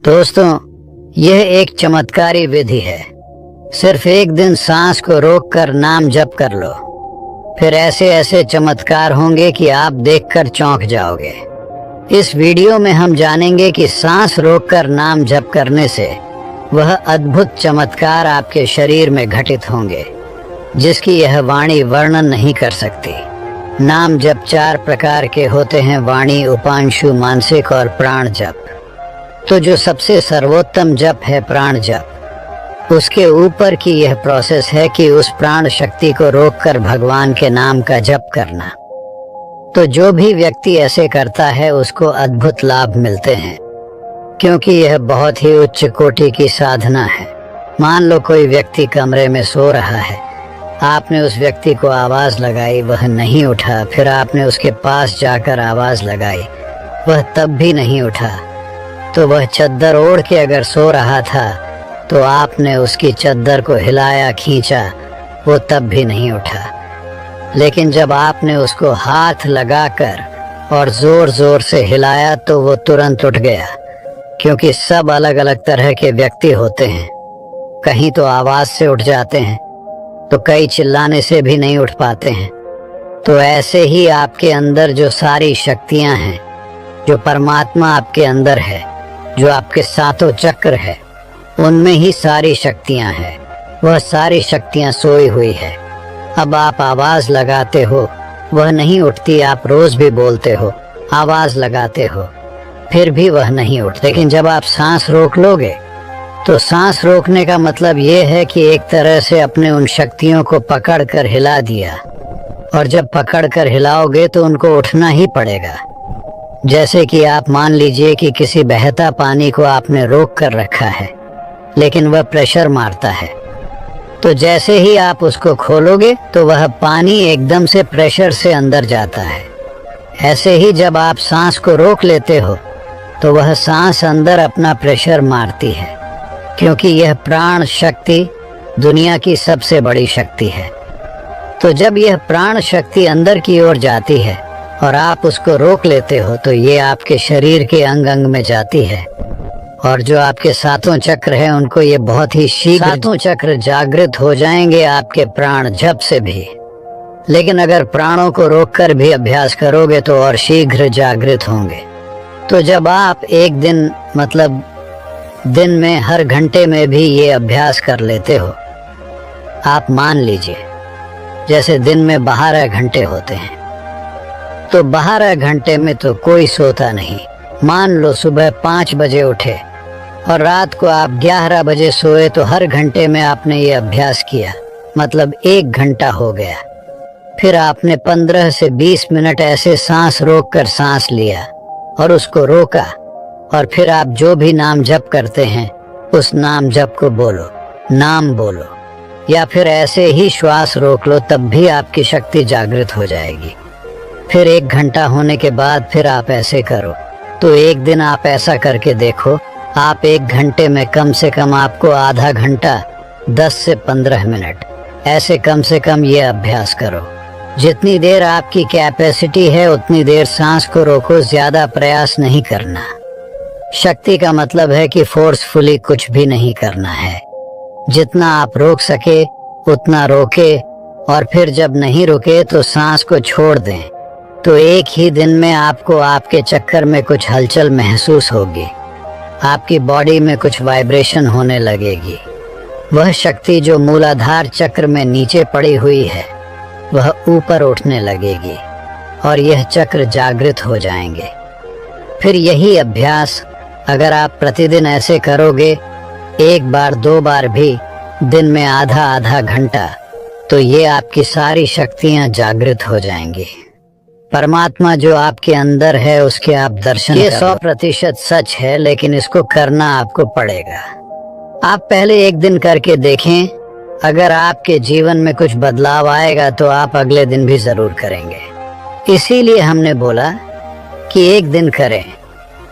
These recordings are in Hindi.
दोस्तों, यह एक चमत्कारी विधि है। सिर्फ एक दिन सांस को रोककर नाम जप कर लो, फिर ऐसे ऐसे चमत्कार होंगे कि आप देखकर चौंक जाओगे। इस वीडियो में हम जानेंगे कि सांस रोककर नाम जप करने से वह अद्भुत चमत्कार आपके शरीर में घटित होंगे जिसकी यह वाणी वर्णन नहीं कर सकती। नाम जप 4 प्रकार के होते हैं: वाणी, उपांशु, मानसिक और प्राण जप। तो जो सबसे सर्वोत्तम जप है प्राण जप, उसके ऊपर की यह प्रोसेस है कि उस प्राण शक्ति को रोककर भगवान के नाम का जप करना। तो जो भी व्यक्ति ऐसे करता है उसको अद्भुत लाभ मिलते हैं, क्योंकि यह बहुत ही उच्च कोटि की साधना है। मान लो कोई व्यक्ति कमरे में सो रहा है, आपने उस व्यक्ति को आवाज लगाई, वह नहीं उठा। फिर आपने उसके पास जाकर आवाज लगाई, वह तब भी नहीं उठा। तो वह चद्दर ओढ़ के अगर सो रहा था तो आपने उसकी चद्दर को हिलाया, खींचा, वो तब भी नहीं उठा। लेकिन जब आपने उसको हाथ लगाकर और जोर जोर से हिलाया तो वो तुरंत उठ गया। क्योंकि सब अलग अलग तरह के व्यक्ति होते हैं, कहीं तो आवाज से उठ जाते हैं, तो कई चिल्लाने से भी नहीं उठ पाते हैं। तो ऐसे ही आपके अंदर जो सारी शक्तियां हैं, जो परमात्मा आपके अंदर है, जो आपके सातों चक्र है, उनमें ही सारी शक्तियां हैं। वह सारी शक्तियां सोई हुई है। अब आप आवाज लगाते हो, वह नहीं उठती। आप रोज भी बोलते हो, आवाज लगाते हो, फिर भी वह नहीं उठती। लेकिन जब आप सांस रोक लोगे तो सांस रोकने का मतलब ये है कि एक तरह से अपने उन शक्तियों को पकड़ कर हिला दिया, और जब पकड़ कर हिलाओगे तो उनको उठना ही पड़ेगा। जैसे कि आप मान लीजिए कि किसी बहता पानी को आपने रोक कर रखा है, लेकिन वह प्रेशर मारता है। तो जैसे ही आप उसको खोलोगे तो वह पानी एकदम से प्रेशर से अंदर जाता है। ऐसे ही जब आप सांस को रोक लेते हो तो वह सांस अंदर अपना प्रेशर मारती है, क्योंकि यह प्राण शक्ति दुनिया की सबसे बड़ी शक्ति है। तो जब यह प्राण शक्ति अंदर की ओर जाती है और आप उसको रोक लेते हो तो ये आपके शरीर के अंग अंग में जाती है, और जो आपके सातों चक्र हैं उनको ये बहुत ही शीघ्र सातों चक्र जागृत हो जाएंगे आपके प्राण जप से भी। लेकिन अगर प्राणों को रोककर भी अभ्यास करोगे तो और शीघ्र जागृत होंगे। तो जब आप एक दिन मतलब दिन में हर घंटे में भी ये अभ्यास कर लेते हो, आप मान लीजिए जैसे दिन में 12 घंटे होते हैं, तो 12 घंटे में तो कोई सोता नहीं। मान लो सुबह 5 बजे उठे और रात को आप 11 बजे सोए, तो हर घंटे में आपने ये अभ्यास किया, मतलब 1 घंटा हो गया। फिर आपने 15 से 20 मिनट ऐसे सांस रोककर सांस लिया और उसको रोका, और फिर आप जो भी नाम जप करते हैं उस नाम जप को बोलो, नाम बोलो, या फिर ऐसे ही श्वास रोक लो, तब भी आपकी शक्ति जागृत हो जाएगी। फिर 1 घंटा होने के बाद फिर आप ऐसे करो। तो एक दिन आप ऐसा करके देखो, आप 1 घंटे में कम से कम आपको आधा घंटा 10 से 15 मिनट ऐसे कम से कम ये अभ्यास करो। जितनी देर आपकी कैपेसिटी है उतनी देर सांस को रोको, ज्यादा प्रयास नहीं करना। शक्ति का मतलब है कि फोर्सफुली कुछ भी नहीं करना है। जितना आप रोक सके उतना रोके, और फिर जब नहीं रुके तो सांस को छोड़ दें। तो एक ही दिन में आपको आपके चक्कर में कुछ हलचल महसूस होगी, आपकी बॉडी में कुछ वाइब्रेशन होने लगेगी। वह शक्ति जो मूलाधार चक्र में नीचे पड़ी हुई है वह ऊपर उठने लगेगी और यह चक्र जागृत हो जाएंगे। फिर यही अभ्यास अगर आप प्रतिदिन ऐसे करोगे, 1 बार 2 बार भी दिन में आधा आधा घंटा, तो ये आपकी सारी शक्तियां जागृत हो जाएंगी। परमात्मा जो आपके अंदर है उसके आप दर्शन ये 100% सच है, लेकिन इसको करना आपको पड़ेगा। आप पहले 1 दिन करके देखें, अगर आपके जीवन में कुछ बदलाव आएगा तो आप अगले दिन भी जरूर करेंगे। इसीलिए हमने बोला कि 1 दिन करें,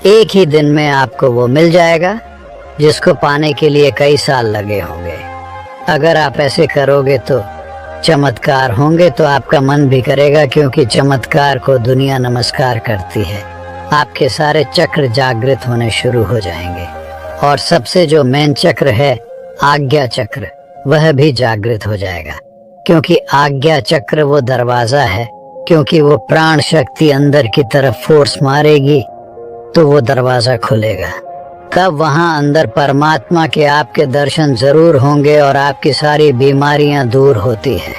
1 ही दिन में आपको वो मिल जाएगा जिसको पाने के लिए कई साल लगे होंगे। अगर आप ऐसे करोगे तो चमत्कार होंगे, तो आपका मन भी करेगा, क्योंकि चमत्कार को दुनिया नमस्कार करती है। आपके सारे चक्र जागृत होने शुरू हो जाएंगे। और सबसे जो मेन चक्र है आज्ञा चक्र, वह भी जागृत हो जाएगा। क्योंकि आज्ञा चक्र वो दरवाजा है, क्योंकि वो प्राण शक्ति अंदर की तरफ फोर्स मारेगी तो वो दरवाजा खुलेगा। तब वहां अंदर परमात्मा के आपके दर्शन जरूर होंगे और आपकी सारी बीमारियां दूर होती है।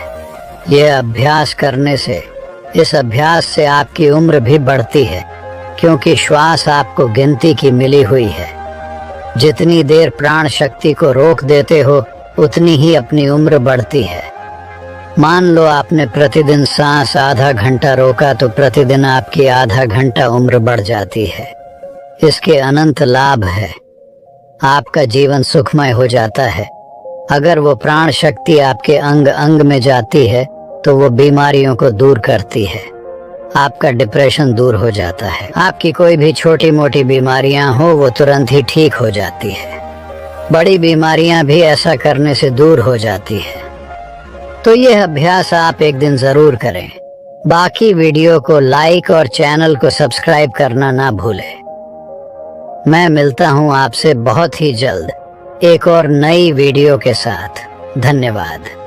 यह अभ्यास करने से, इस अभ्यास से आपकी उम्र भी बढ़ती है, क्योंकि श्वास आपको गिनती की मिली हुई है। जितनी देर प्राण शक्ति को रोक देते हो उतनी ही अपनी उम्र बढ़ती है। मान लो आपने प्रतिदिन सांस आधा घंटा रोका तो प्रतिदिन आपकी आधा घंटा उम्र बढ़ जाती है। इसके अनंत लाभ है। आपका जीवन सुखमय हो जाता है। अगर वो प्राण शक्ति आपके अंग अंग में जाती है तो वो बीमारियों को दूर करती है। आपका डिप्रेशन दूर हो जाता है। आपकी कोई भी छोटी मोटी बीमारियां हो वो तुरंत ही ठीक हो जाती है। बड़ी बीमारियां भी ऐसा करने से दूर हो जाती है। तो यह अभ्यास आप एक दिन जरूर करें। बाकी वीडियो को लाइक और चैनल को सब्सक्राइब करना ना भूलें। मैं मिलता हूं आपसे बहुत ही जल्द एक और नई वीडियो के साथ। धन्यवाद।